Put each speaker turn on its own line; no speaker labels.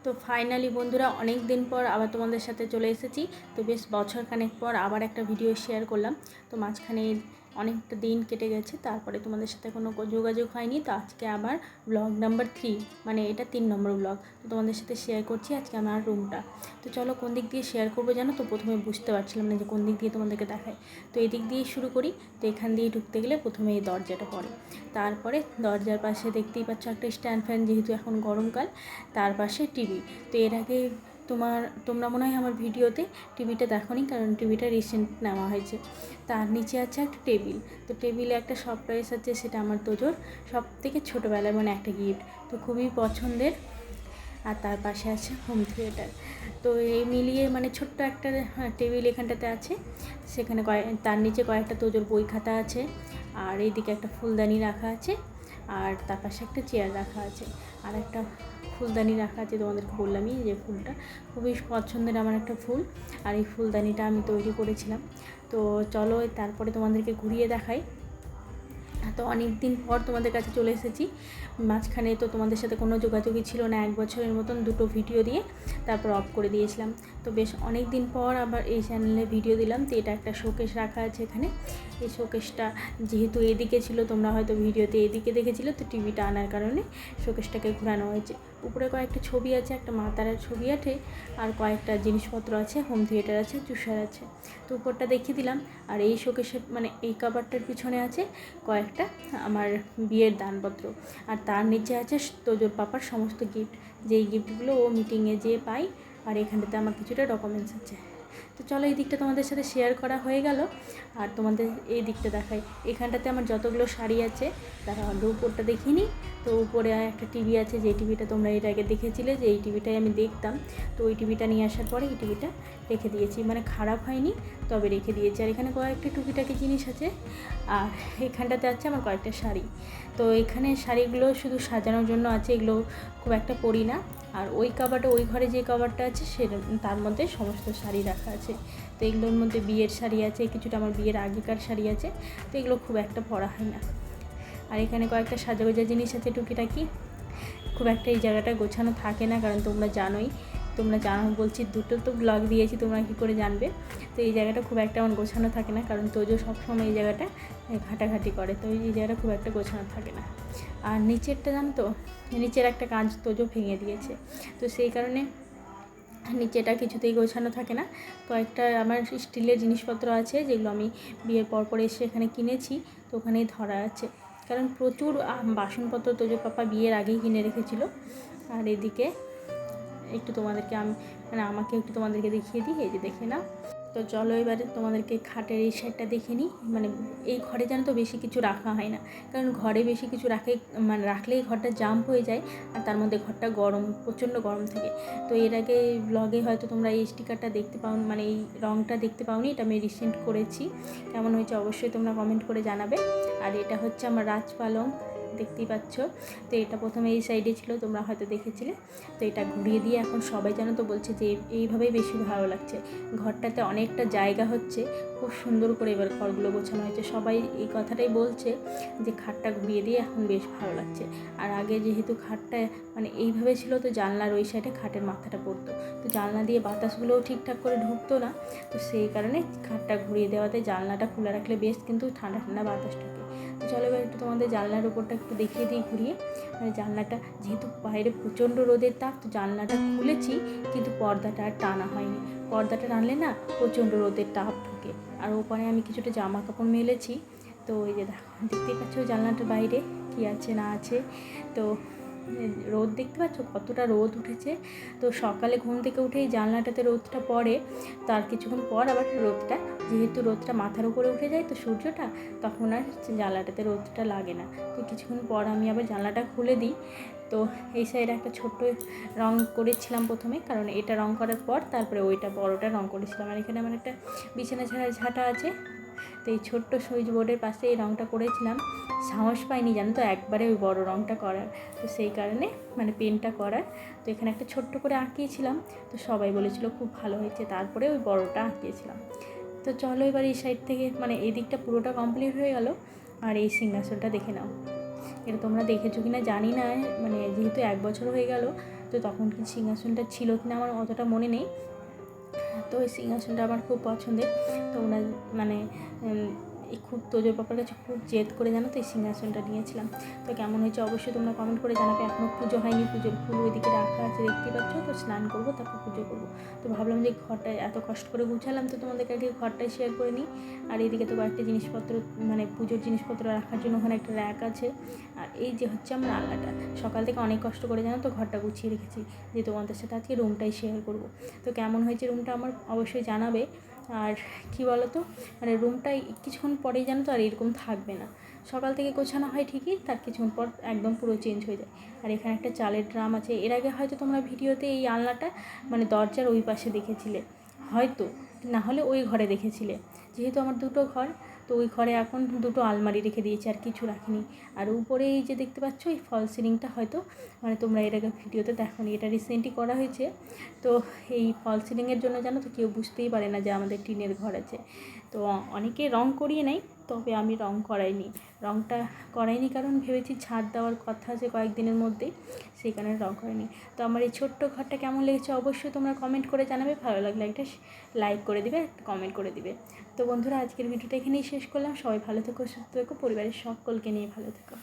তো ফাইনালি বন্ধুরা অনেক দিন পর আবার তোমাদের সাথে চলে এসেছি। তো বেশ বছরখানেক পর আবার একটা ভিডিও শেয়ার করলাম। তো মাঝখানে অনেকটা দিন কেটে গেছে, তারপরে তোমাদের সাথে কোনো যোগাযোগ হয়নি। তো আজকে আবার ব্লগ নাম্বার 3, মানে এটা 3 নম্বর ব্লগ। তো তোমাদের সাথে শেয়ার করছি আজকে আমার রুমটা। তো চলো কোন দিক দিয়ে শেয়ার করবো জানো তো, প্রথমে বুঝতে পারছিলাম না যে কোন দিক দিয়ে তোমাদেরকে দেখায়। তো এই দিক দিয়েই শুরু করি। তো এখান দিয়ে ঢুকতে গেলে প্রথমে এই দরজাটা পড়ে, তারপরে দরজার পাশে দেখতেই পাচ্ছ একটা স্ট্যান্ড ফ্যান, যেহেতু এখন গরমকাল। তার পাশে টিভি। তো এর আগে তোমরা মনে হয় আমার ভিডিওতে টিভিটা দেখোনি, কারণ টিভিটা রিসেন্ট নেওয়া হয়েছে। তার নিচে আছে একটা টেবিল। তো টেবিলে একটা সারপ্রাইজ আছে, সেটা আমার তোজোর সব থেকে ছোটোবেলায় মানে একটা গিফট, তো খুবই পছন্দের। আর তার পাশে আছে হোম থিয়েটার। তো এই মিলিয়ে মানে ছোট্ট একটা টেবিল এখানটাতে আছে। সেখানে তার নিচে কয়েকটা তোজোর বই খাতা আছে। আর এইদিকে একটা ফুলদানি রাখা আছে, আর তার পাশে একটা চেয়ার রাখা আছে, আর একটা ফুলদানি রাখা আছে। তোমাদেরকে বললামই যে ফুলটা খুবই পছন্দের আমার একটা ফুল, আর এই ফুলদানিটা আমি তৈরি করেছিলাম। তো চলো তারপরে তোমাদেরকে ঘুরিয়ে দেখাই। তো অনেক দিন পর তোমাদের কাছে চলে এসেছি। মাঝখানে তো তোমাদের সাথে কোনো যোগাযোগই ছিল না, 1 বছরের মতন দুটো ভিডিও দিয়ে তারপর অফ করে দিয়েছিলাম। তো বেশ অনেক দিন পর আবার এই চ্যানেলে ভিডিও দিলাম। তো এটা একটা শোকেস রাখা আছে এখানে। এই শোকেসটা যেহেতু এদিকে ছিল, তোমরা হয়তো ভিডিওতে এদিকে দেখেছিলে, তো টিভিটা আনার কারণে শোকেসটাকে ঘোরানো হয়েছে। উপরে কয়েকটা ছবি আছে, একটা মা তারার ছবি আছে, আর কয়েকটা জিনিসপত্র আছে, হোম থিয়েটার আছে, জুসার আছে। তো উপরটা দেখিয়ে দিলাম। আর এই শোকেসের মানে এই কাভারটার পিছনে আছে কয়েকটা আমার বিয়ের দানপত্র, আর তার নিচে আছে তোজোর পাপার সমস্ত গিফট, যেই গিফটগুলো ও মিটিংয়ে যেয়ে পাই। আর এখানটাতে আমার কিছুটা ডকুমেন্টস আছে। তো চলো এই দিকটা তোমাদের সাথে শেয়ার করা হয়ে গেল। আর তোমাদের এই দিকটা দেখাই। এখানটাতে আমার যতগুলো শাড়ি আছে তারা আগে উপরটা দেখিনি। তো উপরে একটা টিভি আছে, যে টিভিটা তোমরা এর আগে দেখেছিলে, যে এই টিভিটাই আমি দেখতাম। তো ওই টিভিটা নিয়ে আসার পরে এই টিভিটা রেখে দিয়েছি, মানে খারাপ হয়নি, তবে রেখে দিয়েছি। আর এখানে কয়েকটা টুকিটাকি জিনিস আছে। আর এখানটাতে আছে আমার কয়েকটা শাড়ি। তো এখানে শাড়িগুলো শুধু সাজানোর জন্য আছে, এগুলো খুব একটা পরি না। আর ওই কাভারটা, ওই ঘরে যে কাভারটা আছে তার মধ্যে সমস্ত শাড়ি রাখা আছে। তো এগুলোর মধ্যে বিয়ের শাড়ি আছে, কিছুটা আমার বিয়ের আগেকার শাড়ি আছে। তো এগুলো খুব একটা পরা হয় না। আর এখানে কয়েকটা সাজাগোজা জিনিস আছে টুকিটাকি। খুব একটা এই জায়গাটা গোছানো থাকে না, কারণ তোমরা জানো বলছি, দুটো তো ব্লগ দিয়েছি, তোমরা কী করে জানবে। তো এই জায়গাটা খুব একটা আমার গোছানো থাকে না, কারণ তোজো সবসময় এই জায়গাটা ঘাটাঘাটি করে, তো এই জায়গাটা খুব একটা গোছানো থাকে না। আর নিচেরটা জানো তো, নিচের একটা কাঁচ তোজো ভেঙে দিয়েছে, তো সেই কারণে নিচেটা কিছুতেই গোছানো থাকে না। কয়েকটা আমার স্টিলের জিনিসপত্র আছে, যেগুলো আমি বিয়ের পর এসে এখানে কিনেছি, তো ওখানেই ধরা আছে। কারণ প্রচুর বাসনপত্র তোজো পাপা বিয়ের আগেই কিনে রেখেছিল। আর এদিকে একটু তোমাদেরকে আমাকে একটু তোমাদেরকে দেখিয়ে দিই, এই যে দেখে নাও। তো চলো এবারে তোমাদেরকে খাটের এই সাইডটা দেখে নিই। মানে এই ঘরে জানো তো বেশি কিছু রাখা হয় না, কারণ ঘরে বেশি কিছু রাখলেই ঘরটা জাম্প হয়ে যায়, আর তার মধ্যে ঘরটা গরম, প্রচণ্ড গরম থাকে। তো এর আগে ব্লগে হয়তো তোমরা এই স্টিকারটা দেখতে পাও, মানে এই রঙটা দেখতে পাওনি, এটা আমি রিসেন্ট করেছি। কেমন হয়েছে অবশ্যই তোমরা কমেন্ট করে জানাবে। আর এটা হচ্ছে আমার রাজপালং, দেখতেই পাচ্ছ। তো এটা প্রথমে এই সাইডে ছিল, তোমরা হয়তো দেখেছিলে। তো এটা ঘুরিয়ে দিয়ে এখন সবাই জানো তো বলছে যে এইভাবেই বেশি ভালো লাগছে, ঘরটাতে অনেকটা জায়গা হচ্ছে, খুব সুন্দর করে এবার ঘরগুলো গোছানো হয়েছে। সবাই এই কথাটাই বলছে যে খাটটা ঘুরিয়ে দিয়ে এখন বেশ ভালো লাগছে। আর আগে যেহেতু খাটটা মানে এইভাবে ছিল, তো জানলার ওই সাইডে খাটের মাথাটা পড়তো, তো জানলা দিয়ে বাতাসগুলোও ঠিকঠাক করে ঢুকতো না। তো সেই কারণে খাটটা ঘুরিয়ে দেওয়াতে জানলাটা খোলা রাখলে বেশ কিন্তু ঠান্ডা ঠান্ডা বাতাস ঢুকে। তো চলো এবার একটু তোমাদের জানলার উপরটা একটু দেখিয়ে দিই ঘুরিয়ে। মানে জানলাটা যেহেতু বাইরে প্রচণ্ড রোদের তাপ, তো জানলাটা খুলেছি, কিন্তু পর্দাটা আর টানা হয়নি। পর্দাটা টানলে না প্রচণ্ড রোদের তাপ ঢুকে। আর ওপারে আমি কিছুটা জামা কাপড় মেলেছি। তো এই যে দেখতেই পাচ্ছ জানলাটার বাইরে কী আছে না আছে। তো রোদ দেখতে পাচ্ছ কতটা রোদ উঠেছে। তো সকালে ঘুম থেকে উঠেই জানলাটাতে রোদটা পড়ে, তার কিছুক্ষণ পর আবার রোদটা, যেহেতু রোদটা মাথার উপরে উঠে যায় তো সূর্যটা, তখন আর জানলাটাতে রোদটা লাগে না। তো কিছুক্ষণ পর আমি আবার জানলাটা খুলে দিই। তো এই সাইডে একটা ছোট্ট রং করেছিলাম প্রথমে, কারণ এটা রং করার পর তারপরে ওইটা বড়টা রং করেছিলাম। আর এখানে আমার একটা বিছানা ঝাঁটা আছে। তো এই ছোট্ট সুইচ বোর্ডের পাশে এই রংটা করেছিলাম। সাহস পাইনি জানো তো একবারে ওই বড় রংটা করার, তো সেই কারণে মানে পেনটা করার। তো এখানে একটা ছোট্ট করে আঁকিয়েছিলাম, তো সবাই বলেছিল খুব ভালো হয়েছে, তারপরে ওই বড়টা আঁকিয়েছিলাম। তো চলো এবার এই সাইড থেকে মানে এই দিকটা পুরোটা কমপ্লিট হয়ে গেল। আর এই সিংহাসনটা দেখে নাও, এটা তোমরা দেখেছো কি না জানি না, মানে যেহেতু 1 বছর হয়ে গেল, তো তখন কি সিংহাসনটা ছিল কি না আমার অতটা মনে নেই। তো ওই সিংহাসনটা আমার খুব পছন্দের। তো ওনার মানে খুব তোজোর পাপার কাছে খুব জেদ করে জানো তো এই সিংহাসনটা নিয়েছিলাম। তো কেমন হয়েছে অবশ্যই তোমরা কমেন্ট করে জানাবে। এখনও পুজো হয়নি, পুজোর ফুল ওইদিকে রাখা আছে দেখতেই পাচ্ছ। তো স্নান করবো, তারপর পুজো করবো। তো ভাবলাম যে ঘরটায় এত কষ্ট করে গুছালাম, তো তোমাদেরকে আগে ঘরটাই শেয়ার করে নিই। আর এইদিকে তো কয়েকটা জিনিসপত্র মানে পুজোর জিনিসপত্র রাখার জন্য ওখানে একটা র্যাক আছে। আর এই যে হচ্ছে আমার আলনাটা, সকাল থেকে অনেক কষ্ট করে জানো তো ঘরটা গুছিয়ে রেখেছি, যে তোমাদের সাথে আজকে রুমটাই শেয়ার করবো। তো কেমন হয়েছে রুমটা আমার অবশ্যই জানাবে। আর কি বলো তো, মানে রুমটাই কিছুক্ষণ পরেই জানো তো আর এরকম থাকবে না। সকাল থেকে গোছানো হয় ঠিকই, তার কিছুক্ষণ পর একদম পুরো চেঞ্জ হয়ে যায়। আর এখানে একটা চালের ড্রাম আছে। এর আগে হয়তো তোমরা ভিডিওতে এই আলনাটা মানে দরজার ওই পাশে দেখেছিলে হয়তো, না হলে ওই ঘরে দেখেছিলে। যেহেতু আমার দুটো ঘর, তো ওই ঘরে এখন দুটো আলমারি রেখে দিয়েছি, আর কিছু রাখিনি। আর উপরে এই যে দেখতে পাচ্ছ এই ফল সিলিংটা হয়তো মানে তোমরা এর আগে ভিডিওতে দেখোনি, এটা রিসেন্টলি করা হয়েছে। তো এই ফল সিলিংয়ের জন্য জানো তো কেউ বুঝতেই পারে না যে আমাদের টিনের ঘর আছে। তো অনেকে রং করিয়ে নেয়, তবে আমি রং রংটা করাইনি কারণ ভেবেছি ছাদ দেওয়ার কথা আছে কয়েকদিনের মধ্যেই, সেই কারণে রং করাইনি। তো আমার এই ছোট্ট ঘরটা কেমন লেগেছে অবশ্যই তোমরা কমেন্ট করে জানাবে। ভালো লাগলে একটা লাইক করে দিবে, একটা কমেন্ট করে দিবে। তো বন্ধুরা আজকের ভিডিওটা এখানেই শেষ করলাম। সবাই ভালো থেকো, সুস্থ থেকো, পরিবারের সকলকে নিয়ে ভালো থেকো।